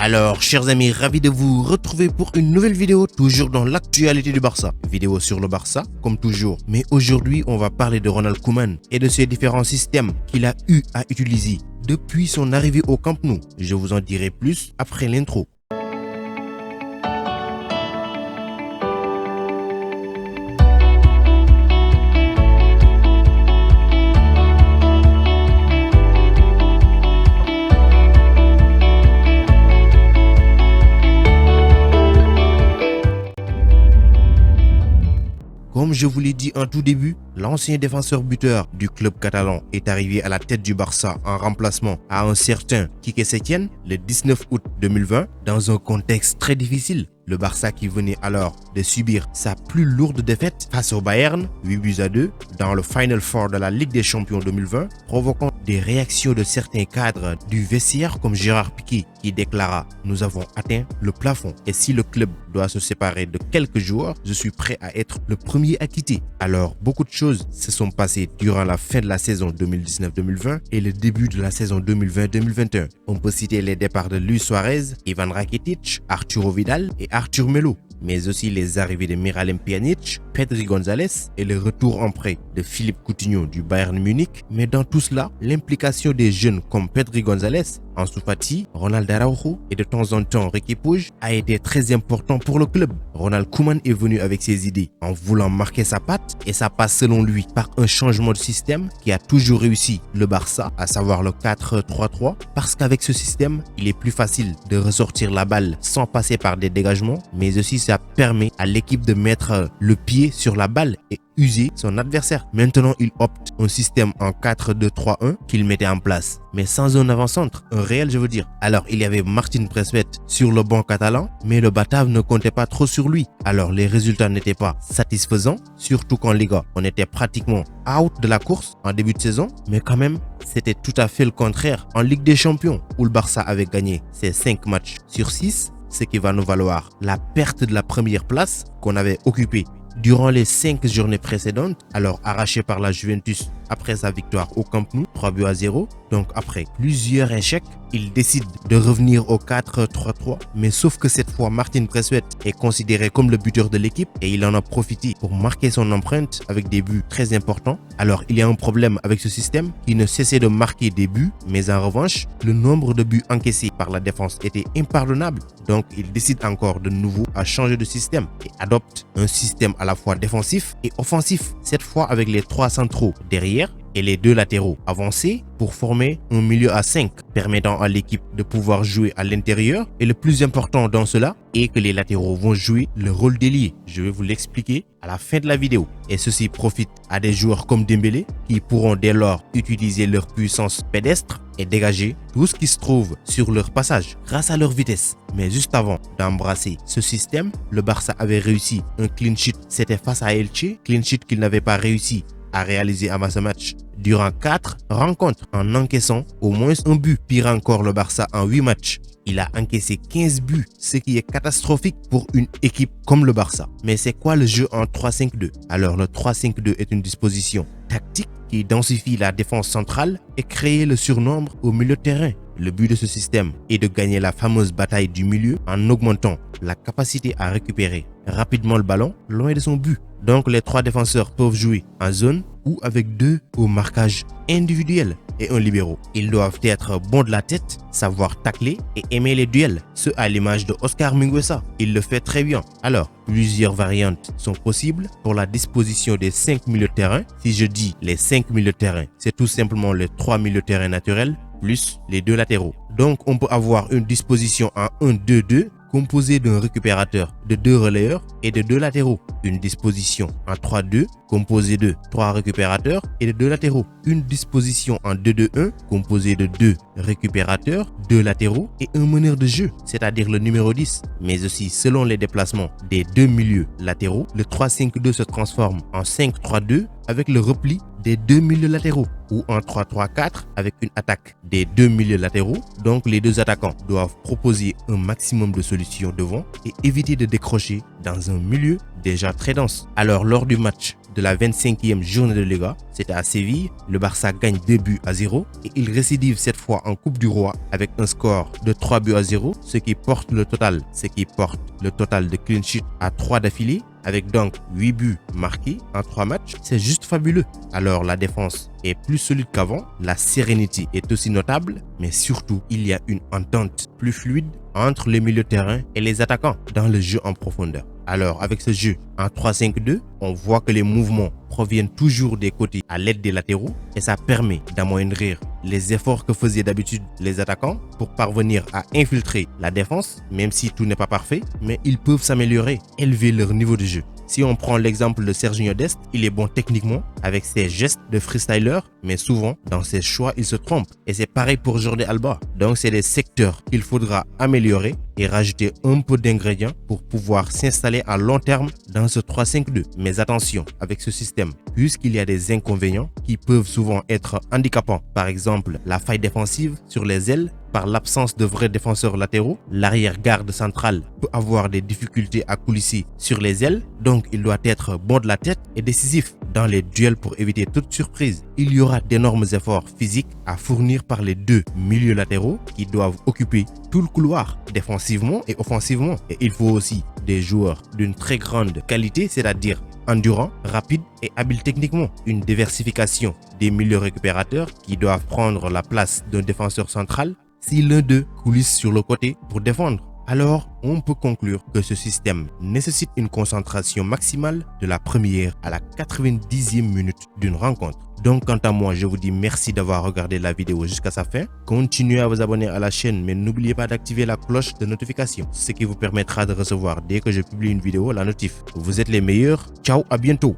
Alors, chers amis, ravi de vous retrouver pour une nouvelle vidéo, toujours dans l'actualité du Barça. Vidéo sur le Barça, comme toujours. Mais aujourd'hui, on va parler de Ronald Koeman et de ses différents systèmes qu'il a eu à utiliser depuis son arrivée au Camp Nou. Je vous en dirai plus après l'intro. Comme je vous l'ai dit en tout début, l'ancien défenseur buteur du club catalan est arrivé à la tête du Barça en remplacement à un certain Quique Setién le 19 août 2020 dans un contexte très difficile. Le Barça qui venait alors de subir sa plus lourde défaite face au Bayern, 8-2, dans le Final Four de la Ligue des Champions 2020, provoquant des réactions de certains cadres du vestiaire comme Gérard Piqué qui déclara « Nous avons atteint le plafond et si le club doit se séparer de quelques joueurs, je suis prêt à être le premier à quitter ». Alors, beaucoup de choses se sont passées durant la fin de la saison 2019-2020 et le début de la saison 2020-2021. On peut citer les départs de Luis Suarez, Ivan Rakitic, Arturo Vidal et Artur Melo, mais aussi les arrivées de Miralem Pjanic, Pedri González et le retour en prêt de Philippe Coutinho du Bayern Munich. Mais dans tout cela, l'implication des jeunes comme Pedri González, Ansu Fati, Ronald Araujo et de temps en temps Riqui Puig a été très important pour le club. Ronald Koeman est venu avec ses idées en voulant marquer sa patte et ça passe selon lui par un changement de système qui a toujours réussi le Barça, à savoir le 4-3-3, parce qu'avec ce système, il est plus facile de ressortir la balle sans passer par des dégagements, mais aussi ça permet à l'équipe de mettre le pied sur la balle et user son adversaire. Maintenant, il opte un système en 4-2-3-1 qu'il mettait en place, mais sans un avant-centre, un réel je veux dire. Alors, il y avait Martín Prespet sur le banc catalan, mais le Batave ne comptait pas trop sur lui. Alors, les résultats n'étaient pas satisfaisants, surtout qu'en Liga, on était pratiquement out de la course en début de saison, mais quand même, c'était tout à fait le contraire en Ligue des Champions, où le Barça avait gagné ses 5 matchs sur 6, ce qui va nous valoir la perte de la première place qu'on avait occupée durant les 5 journées précédentes, alors arrachée par la Juventus après sa victoire au Camp Nou, 3-0. Donc après plusieurs échecs, il décide de revenir au 4-3-3. Mais sauf que cette fois, Martín Prespet est considéré comme le buteur de l'équipe et il en a profité pour marquer son empreinte avec des buts très importants. Alors il y a un problème avec ce système qui ne cessait de marquer des buts, mais en revanche, le nombre de buts encaissés par la défense était impardonnable. Donc il décide encore de nouveau à changer de système et adopte un système à la fois défensif et offensif, cette fois avec les 3 centraux derrière et les 2 latéraux avancés pour former un milieu à 5 permettant à l'équipe de pouvoir jouer à l'intérieur. Et le plus important dans cela est que les latéraux vont jouer le rôle d'ailier. Je vais vous l'expliquer à la fin de la vidéo. Et ceci profite à des joueurs comme Dembélé qui pourront dès lors utiliser leur puissance pédestre et dégager tout ce qui se trouve sur leur passage grâce à leur vitesse. Mais juste avant d'embrasser ce système, le Barça avait réussi un clean sheet. C'était face à Elche, clean sheet qu'il n'avait pas réussi à réaliser avant ce match durant 4 rencontres en encaissant au moins un but. Pire encore, le Barça en 8 matchs, il a encaissé 15 buts, ce qui est catastrophique pour une équipe comme le Barça. Mais c'est quoi le jeu en 3-5-2? Alors le 3-5-2 est une disposition tactique qui densifie la défense centrale et crée le surnombre au milieu de terrain. Le but de ce système est de gagner la fameuse bataille du milieu en augmentant la capacité à récupérer rapidement le ballon loin de son but. Donc les 3 défenseurs peuvent jouer en zone ou avec 2 au marquage individuel et un libéro. Ils doivent être bons de la tête, savoir tacler et aimer les duels, ce à l'image de Oscar Mingueza. Il le fait très bien. Alors, plusieurs variantes sont possibles pour la disposition des 5 milieux de terrain. Si je dis les 5 milieux de terrain, c'est tout simplement les 3 milieux de terrain naturels plus les 2 latéraux. Donc on peut avoir une disposition en 1-2-2 composée d'un récupérateur, de 2 relayeurs et de 2 latéraux. Une disposition en 3-2 composée de 3 récupérateurs et de 2 latéraux. Une disposition en 2-2-1 composée de 2 récupérateurs, 2 latéraux et un meneur de jeu, c'est-à-dire le numéro 10. Mais aussi, selon les déplacements des 2 milieux latéraux, le 3-5-2 se transforme en 5-3-2 avec le repli des deux milieux latéraux ou en 3-3-4 avec une attaque des deux milieux latéraux. Donc les deux attaquants doivent proposer un maximum de solutions devant et éviter de décrocher dans un milieu déjà très dense. Alors lors du match de la 25e journée de Liga, c'était à Séville, le Barça gagne 2-0 et il récidive cette fois en Coupe du Roi avec un score de 3-0, ce qui porte le total de clean sheet à 3 d'affilée, avec donc 8 buts marqués en 3 matchs. C'est juste fabuleux. Alors la défense est plus solide qu'avant, la sérénité est aussi notable, mais surtout il y a une entente plus fluide entre les milieux de terrain et les attaquants dans le jeu en profondeur. Alors avec ce jeu en 3-5-2, on voit que les mouvements proviennent toujours des côtés à l'aide des latéraux et ça permet d'amoindrir les efforts que faisaient d'habitude les attaquants pour parvenir à infiltrer la défense, même si tout n'est pas parfait, mais ils peuvent s'améliorer, élever leur niveau de jeu. Si on prend l'exemple de Sergiño Dest, il est bon techniquement avec ses gestes de freestyler, mais souvent dans ses choix il se trompe. Et c'est pareil pour Jordi Alba. Donc c'est des secteurs qu'il faudra améliorer et rajouter un peu d'ingrédients pour pouvoir s'installer à long terme dans ce 3-5-2. Mais attention avec ce système, puisqu'il y a des inconvénients qui peuvent souvent être handicapants. Par exemple, la faille défensive sur les ailes par l'absence de vrais défenseurs latéraux. L'arrière-garde centrale peut avoir des difficultés à coulisser sur les ailes, donc il doit être bon de la tête et décisif dans les duels pour éviter toute surprise. Il y aura d'énormes efforts physiques à fournir par les deux milieux latéraux qui doivent occuper tout le couloir défensivement et offensivement. Et il faut aussi des joueurs d'une très grande qualité, c'est-à-dire endurants, rapides et habiles techniquement. Une diversification des milieux récupérateurs qui doivent prendre la place d'un défenseur central si l'un d'eux coulisse sur le côté pour défendre. Alors, on peut conclure que ce système nécessite une concentration maximale de la première à la 90e minute d'une rencontre. Donc, quant à moi, je vous dis merci d'avoir regardé la vidéo jusqu'à sa fin. Continuez à vous abonner à la chaîne, mais n'oubliez pas d'activer la cloche de notification, ce qui vous permettra de recevoir dès que je publie une vidéo la notif. Vous êtes les meilleurs. Ciao, à bientôt.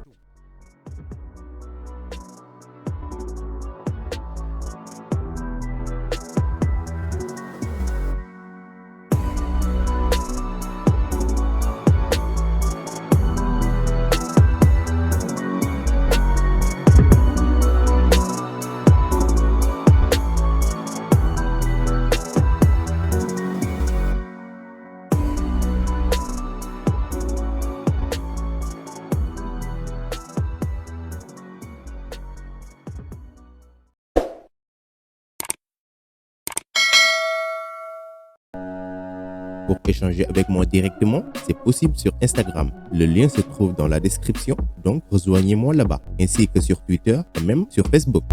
Pour échanger avec moi directement, c'est possible sur Instagram. Le lien se trouve dans la description, donc rejoignez-moi là-bas, ainsi que sur Twitter et même sur Facebook.